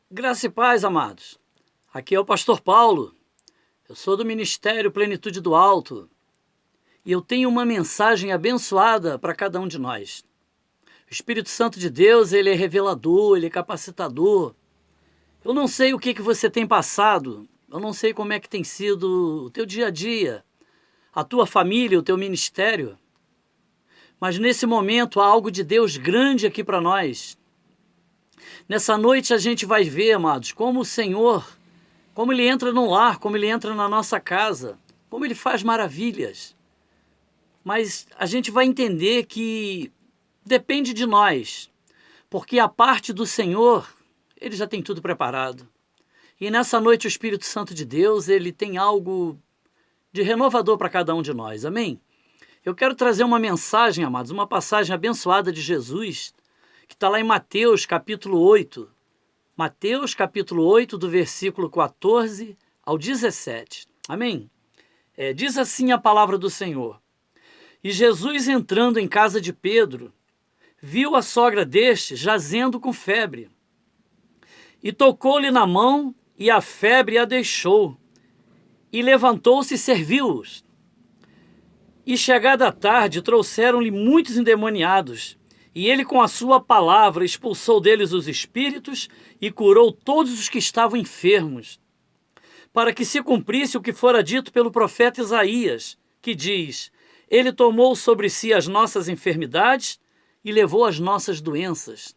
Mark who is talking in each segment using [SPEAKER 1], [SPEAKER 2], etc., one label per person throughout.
[SPEAKER 1] Graça e paz, amados. Aqui é o pastor Paulo. Eu sou do Ministério Plenitude do Alto e eu tenho uma mensagem abençoada para cada um de nós. O Espírito Santo de Deus, ele é revelador, ele é capacitador. Eu não sei o que você tem passado, eu não sei como é que tem sido o teu dia a dia, a tua família, o teu ministério, mas nesse momento há algo de Deus grande aqui para nós. Nessa noite a gente vai ver, amados, como o Senhor, como Ele entra no lar, como Ele entra na nossa casa, como Ele faz maravilhas. Mas a gente vai entender que depende de nós, porque a parte do Senhor, Ele já tem tudo preparado. E nessa noite o Espírito Santo de Deus, Ele tem algo de renovador para cada um de nós, amém? Eu quero trazer uma mensagem, amados, uma passagem abençoada de Jesus, que está lá em Mateus capítulo 8. Mateus capítulo 8, do versículo 14 ao 17. Amém? Diz assim a palavra do Senhor. E Jesus, entrando em casa de Pedro, viu a sogra deste jazendo com febre. E tocou-lhe na mão, e a febre a deixou. E levantou-se e serviu-os. E chegada a tarde, trouxeram-lhe muitos endemoniados, e ele com a sua palavra expulsou deles os espíritos e curou todos os que estavam enfermos, para que se cumprisse o que fora dito pelo profeta Isaías, que diz: Ele tomou sobre si as nossas enfermidades e levou as nossas doenças.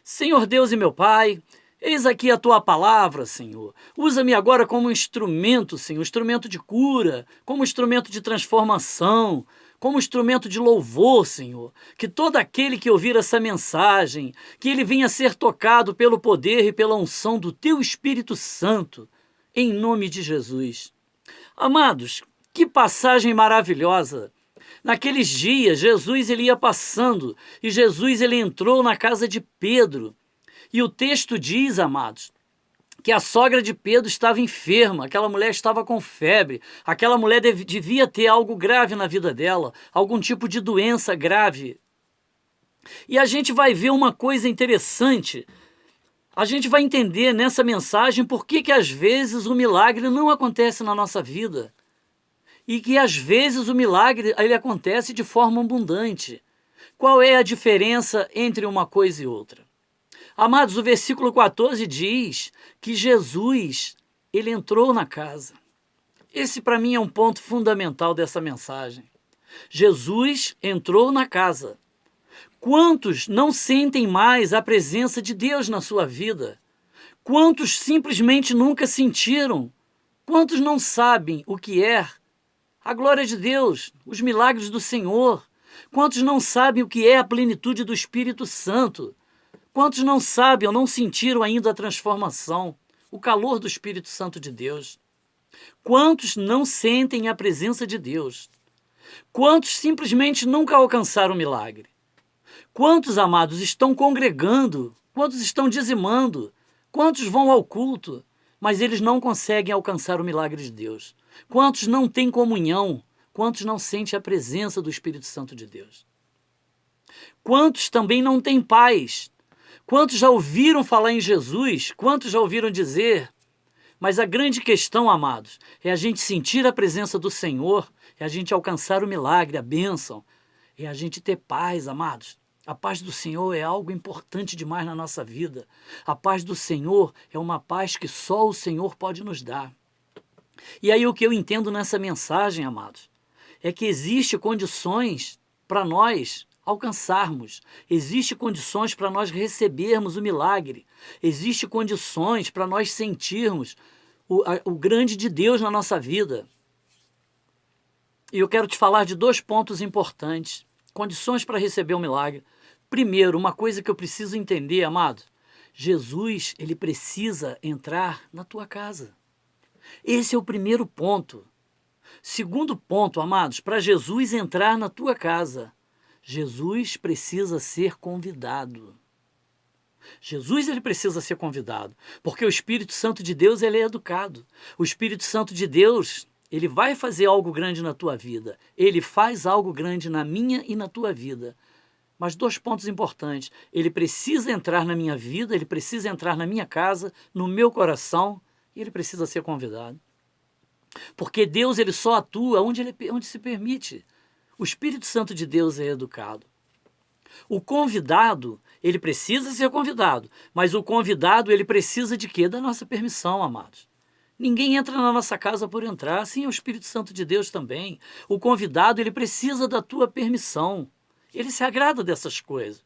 [SPEAKER 1] Senhor Deus e meu Pai, eis aqui a tua palavra, Senhor. Usa-me agora como instrumento, Senhor, instrumento de cura, como instrumento de transformação, como instrumento de louvor, Senhor. Que todo aquele que ouvir essa mensagem, que ele venha a ser tocado pelo poder e pela unção do teu Espírito Santo, em nome de Jesus. Amados, que passagem maravilhosa! Naqueles dias, Jesus ele ia passando e Jesus ele entrou na casa de Pedro. E o texto diz, amados, que a sogra de Pedro estava enferma, aquela mulher estava com febre, aquela mulher devia ter algo grave na vida dela, algum tipo de doença grave. E a gente vai ver uma coisa interessante, a gente vai entender nessa mensagem por que às vezes o milagre não acontece na nossa vida. E que às vezes o milagre ele acontece de forma abundante. Qual é a diferença entre uma coisa e outra? Amados, o versículo 14 diz que Jesus, ele entrou na casa. Esse para mim é um ponto fundamental dessa mensagem. Jesus entrou na casa. Quantos não sentem mais a presença de Deus na sua vida? Quantos simplesmente nunca sentiram? Quantos não sabem o que é a glória de Deus, os milagres do Senhor? Quantos não sabem o que é a plenitude do Espírito Santo? Quantos não sabem ou não sentiram ainda a transformação, o calor do Espírito Santo de Deus? Quantos não sentem a presença de Deus? Quantos simplesmente nunca alcançaram o milagre? Quantos, amados, estão congregando? Quantos estão dizimando? Quantos vão ao culto, mas eles não conseguem alcançar o milagre de Deus? Quantos não têm comunhão? Quantos não sentem a presença do Espírito Santo de Deus? Quantos também não têm paz? Quantos já ouviram falar em Jesus? Quantos já ouviram dizer? Mas a grande questão, amados, é a gente sentir a presença do Senhor, é a gente alcançar o milagre, a bênção, é a gente ter paz, amados. A paz do Senhor é algo importante demais na nossa vida. A paz do Senhor é uma paz que só o Senhor pode nos dar. E aí o que eu entendo nessa mensagem, amados, é que existe condições para nós alcançarmos, existe condições para nós recebermos o milagre, existe condições para nós sentirmos o grande de Deus na nossa vida. E eu quero te falar de dois pontos importantes, condições para receber o milagre. Primeiro, uma coisa que eu preciso entender, amado, Jesus, ele precisa entrar na tua casa. Esse é o primeiro ponto. Segundo ponto, amados, para Jesus entrar na tua casa, Jesus precisa ser convidado. Jesus ele precisa ser convidado, porque o Espírito Santo de Deus ele é educado. O Espírito Santo de Deus ele vai fazer algo grande na tua vida. Ele faz algo grande na minha e na tua vida. Mas 2 pontos importantes. Ele precisa entrar na minha vida, ele precisa entrar na minha casa, no meu coração, e ele precisa ser convidado. Porque Deus ele só atua onde se permite. O Espírito Santo de Deus é educado. O convidado, ele precisa ser convidado, mas o convidado ele precisa de quê? Da nossa permissão, amados. Ninguém entra na nossa casa por entrar, assim é o Espírito Santo de Deus também. O convidado ele precisa da tua permissão. Ele se agrada dessas coisas.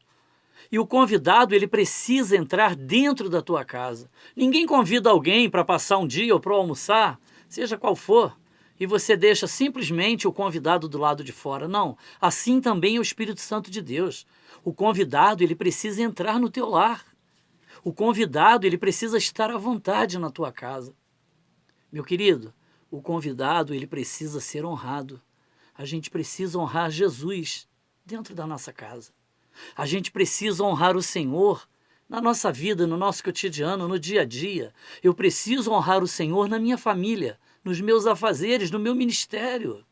[SPEAKER 1] E o convidado, ele precisa entrar dentro da tua casa. Ninguém convida alguém para passar um dia ou para almoçar, seja qual for, e você deixa simplesmente o convidado do lado de fora. Não, assim também é o Espírito Santo de Deus. O convidado, ele precisa entrar no teu lar. O convidado, ele precisa estar à vontade na tua casa. Meu querido, o convidado, ele precisa ser honrado. A gente precisa honrar Jesus dentro da nossa casa. A gente precisa honrar o Senhor na nossa vida, no nosso cotidiano, no dia a dia. Eu preciso honrar o Senhor na minha família, nos meus afazeres, no meu ministério.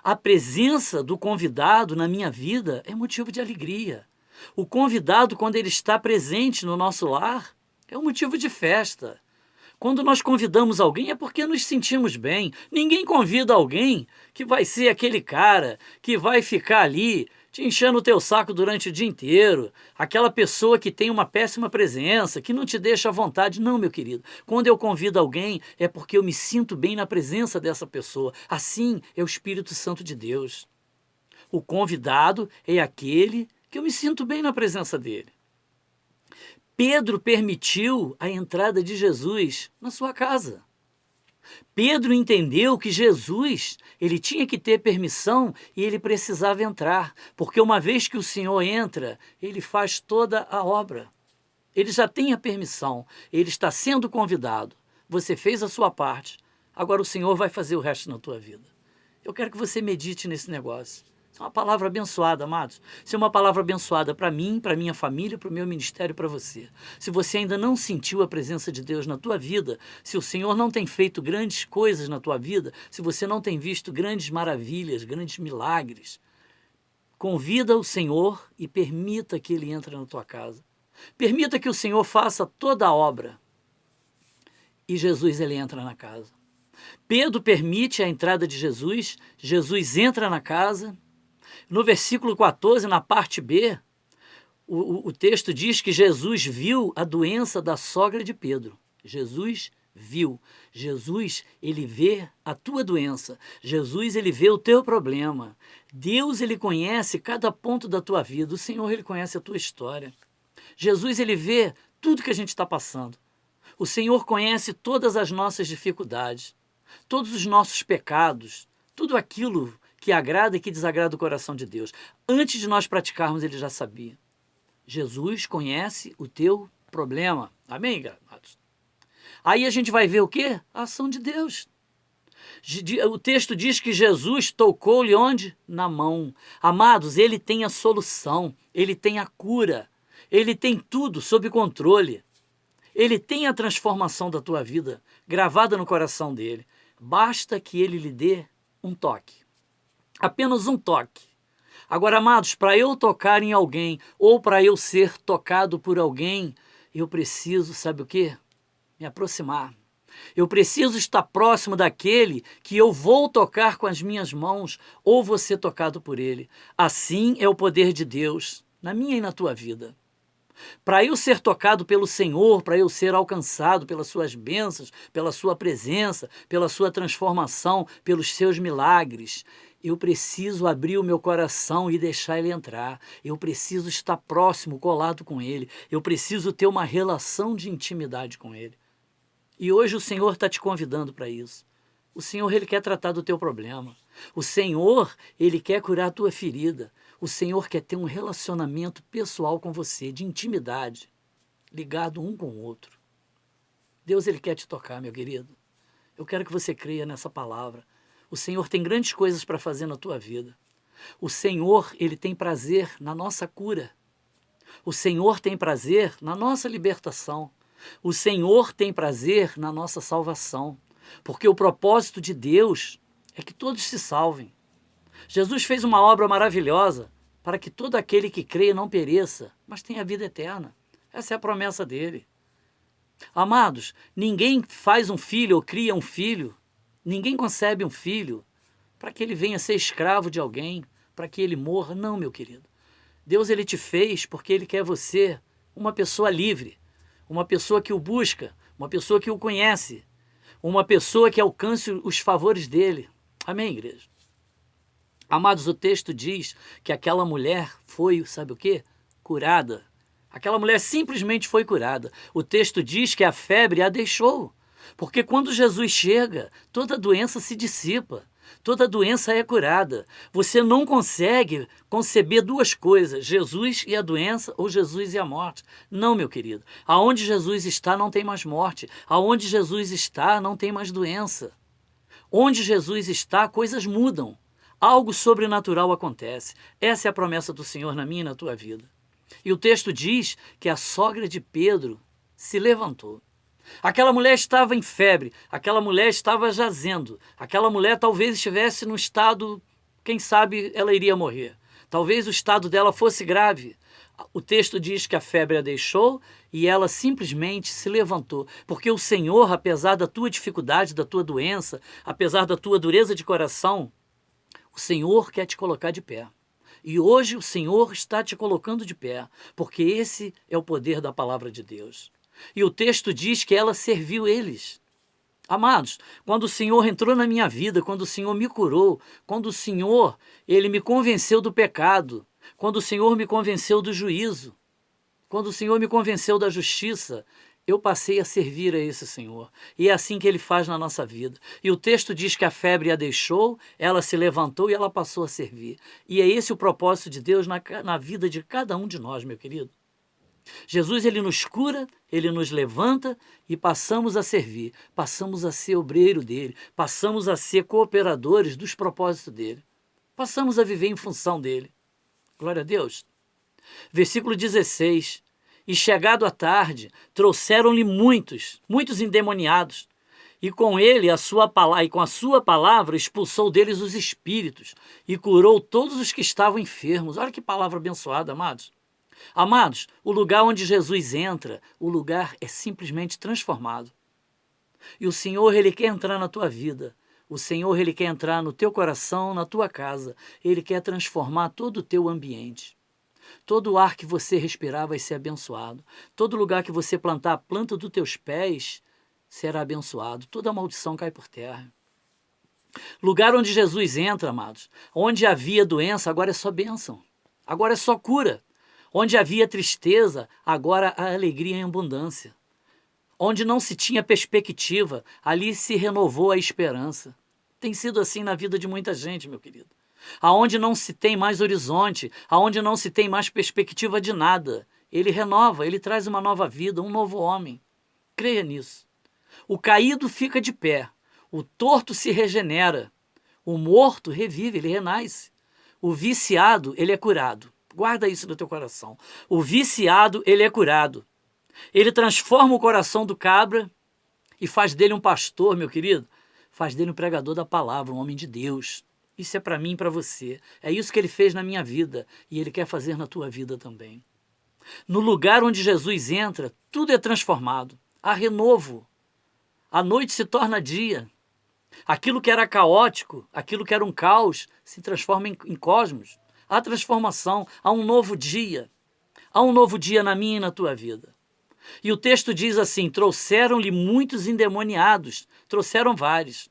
[SPEAKER 1] A presença do convidado na minha vida é motivo de alegria. O convidado, quando ele está presente no nosso lar, é um motivo de festa. Quando nós convidamos alguém é porque nos sentimos bem. Ninguém convida alguém que vai ser aquele cara que vai ficar ali te enchendo o teu saco durante o dia inteiro, aquela pessoa que tem uma péssima presença, que não te deixa à vontade. Não, meu querido. Quando eu convido alguém é porque eu me sinto bem na presença dessa pessoa. Assim é o Espírito Santo de Deus. O convidado é aquele que eu me sinto bem na presença dele. Pedro permitiu a entrada de Jesus na sua casa. Pedro entendeu que Jesus, ele tinha que ter permissão e ele precisava entrar, porque uma vez que o Senhor entra, ele faz toda a obra. Ele já tem a permissão, ele está sendo convidado. Você fez a sua parte, agora o Senhor vai fazer o resto na tua vida. Eu quero que você medite nesse negócio. Isso é uma palavra abençoada, amados. Isso é uma palavra abençoada para mim, para minha família, para o meu ministério, para você. Se você ainda não sentiu a presença de Deus na tua vida, se o Senhor não tem feito grandes coisas na tua vida, se você não tem visto grandes maravilhas, grandes milagres, convida o Senhor e permita que Ele entre na tua casa. Permita que o Senhor faça toda a obra. E Jesus, Ele entra na casa. Pedro permite a entrada de Jesus, Jesus entra na casa. No versículo 14, na parte B, o texto diz que Jesus viu a doença da sogra de Pedro. Jesus viu. Jesus, ele vê a tua doença. Jesus, ele vê o teu problema. Deus, ele conhece cada ponto da tua vida. O Senhor, ele conhece a tua história. Jesus, ele vê tudo que a gente está passando. O Senhor conhece todas as nossas dificuldades, todos os nossos pecados, tudo aquilo que agrada e que desagrada o coração de Deus. Antes de nós praticarmos, ele já sabia. Jesus conhece o teu problema. Amém, amados? Aí a gente vai ver o quê? A ação de Deus. O texto diz que Jesus tocou-lhe onde? Na mão. Amados, ele tem a solução, ele tem a cura, ele tem tudo sob controle. Ele tem a transformação da tua vida gravada no coração dele. Basta que ele lhe dê um toque. Apenas um toque. Agora, amados, para eu tocar em alguém ou para eu ser tocado por alguém, eu preciso, sabe o quê? Me aproximar. Eu preciso estar próximo daquele que eu vou tocar com as minhas mãos ou vou ser tocado por ele. Assim é o poder de Deus na minha e na tua vida. Para eu ser tocado pelo Senhor, para eu ser alcançado pelas suas bênçãos, pela sua presença, pela sua transformação, pelos seus milagres, eu preciso abrir o meu coração e deixar ele entrar. Eu preciso estar próximo, colado com ele. Eu preciso ter uma relação de intimidade com ele. E hoje o Senhor está te convidando para isso. O Senhor, ele quer tratar do teu problema. O Senhor, ele quer curar a tua ferida. O Senhor quer ter um relacionamento pessoal com você, de intimidade, ligado um com o outro. Deus, ele quer te tocar, meu querido. Eu quero que você creia nessa palavra. O Senhor tem grandes coisas para fazer na tua vida. O Senhor, ele tem prazer na nossa cura. O Senhor tem prazer na nossa libertação. O Senhor tem prazer na nossa salvação. Porque o propósito de Deus é que todos se salvem. Jesus fez uma obra maravilhosa para que todo aquele que crê não pereça, mas tenha vida eterna. Essa é a promessa dele. Amados, ninguém faz um filho ou cria um filho, ninguém concebe um filho para que ele venha ser escravo de alguém, para que ele morra. Não, meu querido. Deus, ele te fez porque ele quer você uma pessoa livre, uma pessoa que o busca, uma pessoa que o conhece, uma pessoa que alcance os favores dele. Amém, igreja? Amados, o texto diz que aquela mulher foi, sabe o quê? Curada. Aquela mulher simplesmente foi curada. O texto diz que a febre a deixou. Porque quando Jesus chega, toda doença se dissipa. Toda doença é curada. Você não consegue conceber duas coisas, Jesus e a doença ou Jesus e a morte. Não, meu querido. Aonde Jesus está não tem mais morte. Aonde Jesus está não tem mais doença. Onde Jesus está, coisas mudam. Algo sobrenatural acontece. Essa é a promessa do Senhor na minha e na tua vida. E o texto diz que a sogra de Pedro se levantou. Aquela mulher estava em febre, aquela mulher estava jazendo, aquela mulher talvez estivesse no estado, quem sabe ela iria morrer. Talvez o estado dela fosse grave. O texto diz que a febre a deixou e ela simplesmente se levantou. Porque o Senhor, apesar da tua dificuldade, da tua doença, apesar da tua dureza de coração, o Senhor quer te colocar de pé. E hoje o Senhor está te colocando de pé, porque esse é o poder da palavra de Deus. E o texto diz que ela serviu eles. Amados, quando o Senhor entrou na minha vida, quando o Senhor me curou, quando o Senhor, ele me convenceu do pecado, quando o Senhor me convenceu do juízo, quando o Senhor me convenceu da justiça, eu passei a servir a esse Senhor. E é assim que ele faz na nossa vida. E o texto diz que a febre a deixou, ela se levantou e ela passou a servir. E é esse o propósito de Deus na vida de cada um de nós, meu querido. Jesus, ele nos cura, ele nos levanta e passamos a servir, passamos a ser obreiro dele, passamos a ser cooperadores dos propósitos dele, passamos a viver em função dele. Glória a Deus. Versículo 16. E chegado a tarde, trouxeram-lhe muitos endemoniados, e com ele com a sua palavra expulsou deles os espíritos e curou todos os que estavam enfermos. Olha que palavra abençoada, amados. Amados, o lugar onde Jesus entra, o lugar é simplesmente transformado. E o Senhor, ele quer entrar na tua vida. O Senhor, ele quer entrar no teu coração, na tua casa. Ele quer transformar todo o teu ambiente. Todo o ar que você respirar vai ser abençoado. Todo lugar que você plantar a planta dos teus pés será abençoado. Toda maldição cai por terra. Lugar onde Jesus entra, amados, onde havia doença, agora é só bênção. Agora é só cura. Onde havia tristeza, agora há alegria em abundância. Onde não se tinha perspectiva, ali se renovou a esperança. Tem sido assim na vida de muita gente, meu querido. Aonde não se tem mais horizonte, aonde não se tem mais perspectiva de nada, ele renova, ele traz uma nova vida, um novo homem. Creia nisso. O caído fica de pé, o torto se regenera, o morto revive, ele renasce. O viciado, ele é curado. Guarda isso no teu coração. O viciado, ele é curado. Ele transforma o coração do cabra e faz dele um pastor, meu querido. Faz dele um pregador da palavra, um homem de Deus. Isso é para mim e para você. É isso que ele fez na minha vida e ele quer fazer na tua vida também. No lugar onde Jesus entra, tudo é transformado. Há renovo. A noite se torna dia. Aquilo que era caótico, aquilo que era um caos, se transforma em cosmos. Há transformação, há um novo dia. Há um novo dia na minha e na tua vida. E o texto diz assim, trouxeram-lhe muitos endemoniados, trouxeram vários.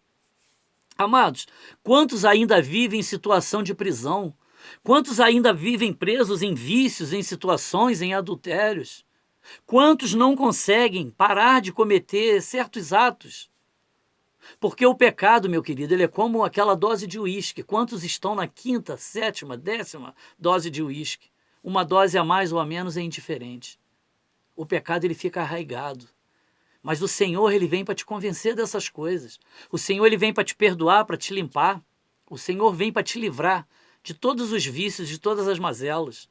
[SPEAKER 1] Amados, quantos ainda vivem em situação de prisão? Quantos ainda vivem presos em vícios, em situações, em adultérios? Quantos não conseguem parar de cometer certos atos? Porque o pecado, meu querido, ele é como aquela dose de uísque. Quantos estão na 5ª, 7ª, 10ª dose de uísque? Uma dose a mais ou a menos é indiferente. O pecado, ele fica arraigado. Mas o Senhor, ele vem para te convencer dessas coisas. O Senhor, ele vem para te perdoar, para te limpar. O Senhor vem para te livrar de todos os vícios, de todas as mazelas.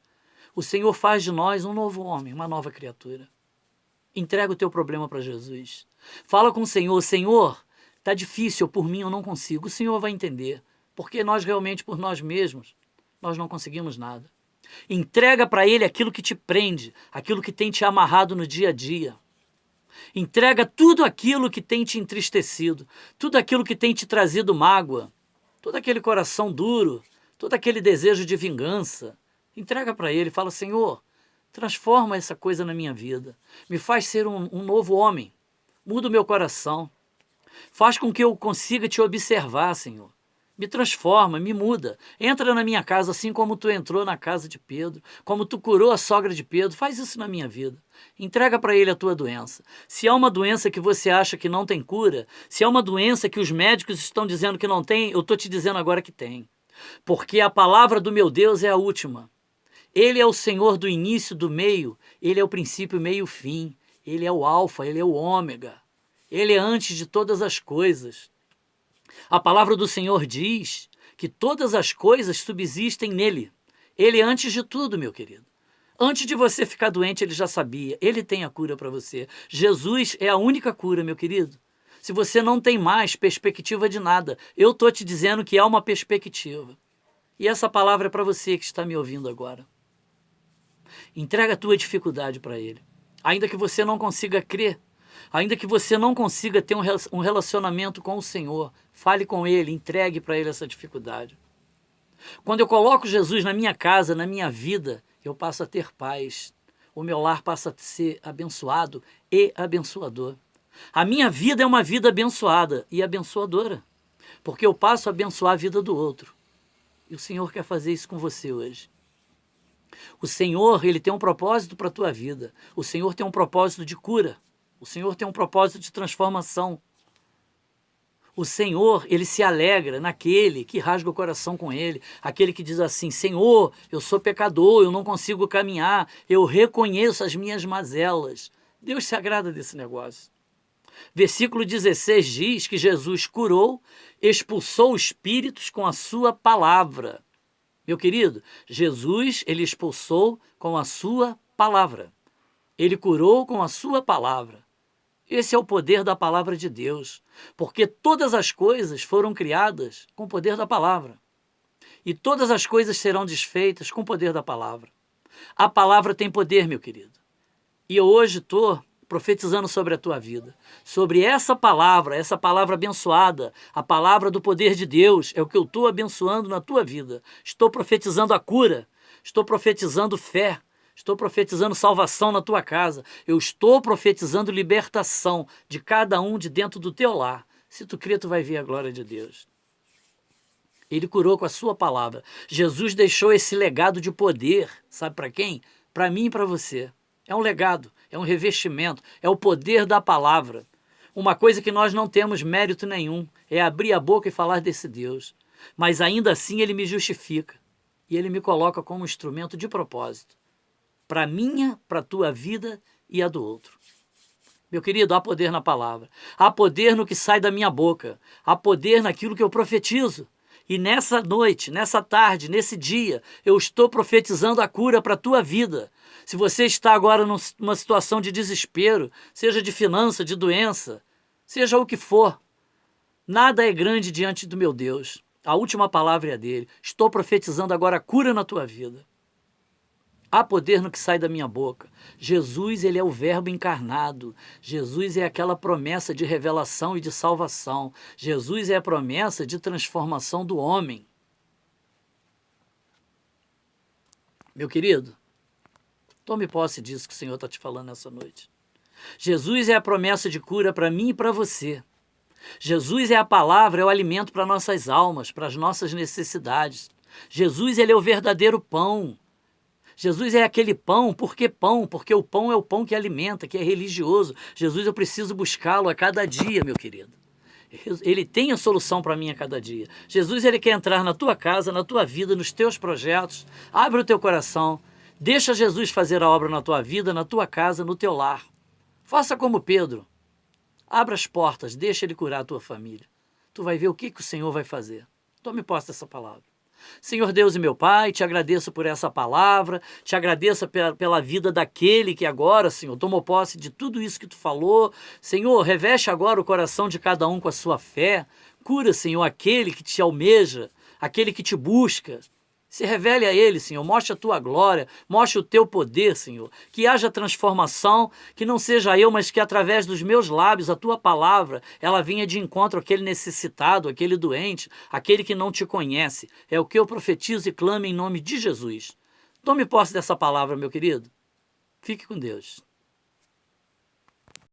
[SPEAKER 1] O Senhor faz de nós um novo homem, uma nova criatura. Entrega o teu problema para Jesus. Fala com o Senhor, Senhor, está difícil, por mim eu não consigo. O Senhor vai entender, porque nós realmente, por nós mesmos, nós não conseguimos nada. Entrega para Ele aquilo que te prende, aquilo que tem te amarrado no dia a dia. Entrega tudo aquilo que tem te entristecido, tudo aquilo que tem te trazido mágoa, todo aquele coração duro, todo aquele desejo de vingança. Entrega para Ele, fala: Senhor, transforma essa coisa na minha vida, me faz ser um novo homem, muda o meu coração, faz com que eu consiga te observar, Senhor. Me transforma, me muda. Entra na minha casa assim como tu entrou na casa de Pedro, como tu curou a sogra de Pedro. Faz isso na minha vida. Entrega para Ele a tua doença. Se há uma doença que você acha que não tem cura, se há uma doença que os médicos estão dizendo que não tem, eu estou te dizendo agora que tem. Porque a palavra do meu Deus é a última. Ele é o Senhor do início, do meio. Ele é o princípio, meio e o fim. Ele é o alfa, Ele é o ômega. Ele é antes de todas as coisas. A palavra do Senhor diz que todas as coisas subsistem nele. Ele é antes de tudo, meu querido. Antes de você ficar doente, Ele já sabia. Ele tem a cura para você. Jesus é a única cura, meu querido. Se você não tem mais perspectiva de nada, eu estou te dizendo que há uma perspectiva. E essa palavra é para você que está me ouvindo agora. Entrega a tua dificuldade para Ele. Ainda que você não consiga crer, ainda que você não consiga ter um relacionamento com o Senhor, fale com Ele, entregue para Ele essa dificuldade. Quando eu coloco Jesus na minha casa, na minha vida, eu passo a ter paz. O meu lar passa a ser abençoado e abençoador. A minha vida é uma vida abençoada e abençoadora, porque eu passo a abençoar a vida do outro. E o Senhor quer fazer isso com você hoje. O Senhor, Ele tem um propósito para a tua vida. O Senhor tem um propósito de cura. O Senhor tem um propósito de transformação. O Senhor, Ele se alegra naquele que rasga o coração com Ele, aquele que diz assim: Senhor, eu sou pecador, eu não consigo caminhar, eu reconheço as minhas mazelas. Deus se agrada desse negócio. Versículo 16 diz que Jesus curou, expulsou espíritos com a sua palavra. Meu querido, Jesus, Ele expulsou com a sua palavra. Ele curou com a sua palavra. Esse é o poder da palavra de Deus, porque todas as coisas foram criadas com o poder da palavra. E todas as coisas serão desfeitas com o poder da palavra. A palavra tem poder, meu querido. E eu hoje estou profetizando sobre a tua vida, sobre essa palavra abençoada, a palavra do poder de Deus, é o que eu estou abençoando na tua vida. Estou profetizando a cura, estou profetizando fé, estou profetizando salvação na tua casa, eu estou profetizando libertação de cada um de dentro do teu lar. Se tu crer, tu vai ver a glória de Deus. Ele curou com a sua palavra. Jesus deixou esse legado de poder, sabe para quem? Para mim e para você. É um legado, é um revestimento, é o poder da palavra. Uma coisa que nós não temos mérito nenhum, é abrir a boca e falar desse Deus. Mas ainda assim Ele me justifica e Ele me coloca como instrumento de propósito. Para a minha, para a tua vida e a do outro. Meu querido, há poder na palavra. Há poder no que sai da minha boca. Há poder naquilo que eu profetizo. E nessa noite, nessa tarde, nesse dia, eu estou profetizando a cura para a tua vida. Se você está agora numa situação de desespero, seja de finança, de doença, seja o que for, nada é grande diante do meu Deus. A última palavra é a dele. Estou profetizando agora a cura na tua vida. Há poder no que sai da minha boca. Jesus, Ele é o verbo encarnado. Jesus é aquela promessa de revelação e de salvação. Jesus é a promessa de transformação do homem. Meu querido, tome posse disso que o Senhor está te falando nessa noite. Jesus é a promessa de cura para mim e para você. Jesus é a palavra, é o alimento para nossas almas, para as nossas necessidades. Jesus, Ele é o verdadeiro pão. Jesus é aquele pão, por que pão? Porque o pão é o pão que alimenta, que é religioso. Jesus, eu preciso buscá-lo a cada dia, meu querido. Ele tem a solução para mim a cada dia. Jesus, Ele quer entrar na tua casa, na tua vida, nos teus projetos. Abre o teu coração. Deixa Jesus fazer a obra na tua vida, na tua casa, no teu lar. Faça como Pedro. Abra as portas, deixa Ele curar a tua família. Tu vai ver o que o Senhor vai fazer. Tome posse dessa palavra. Senhor Deus e meu Pai, te agradeço por essa palavra, te agradeço pela vida daquele que agora, Senhor, tomou posse de tudo isso que tu falou. Senhor, reveste agora o coração de cada um com a sua fé. Cura, Senhor, aquele que te almeja, aquele que te busca. Se revele a ele, Senhor, mostre a tua glória, mostre o teu poder, Senhor. Que haja transformação, que não seja eu, mas que através dos meus lábios, a tua palavra, ela venha de encontro àquele necessitado, àquele doente, àquele que não te conhece. É o que eu profetizo e clamo em nome de Jesus. Tome posse dessa palavra, meu querido. Fique com Deus.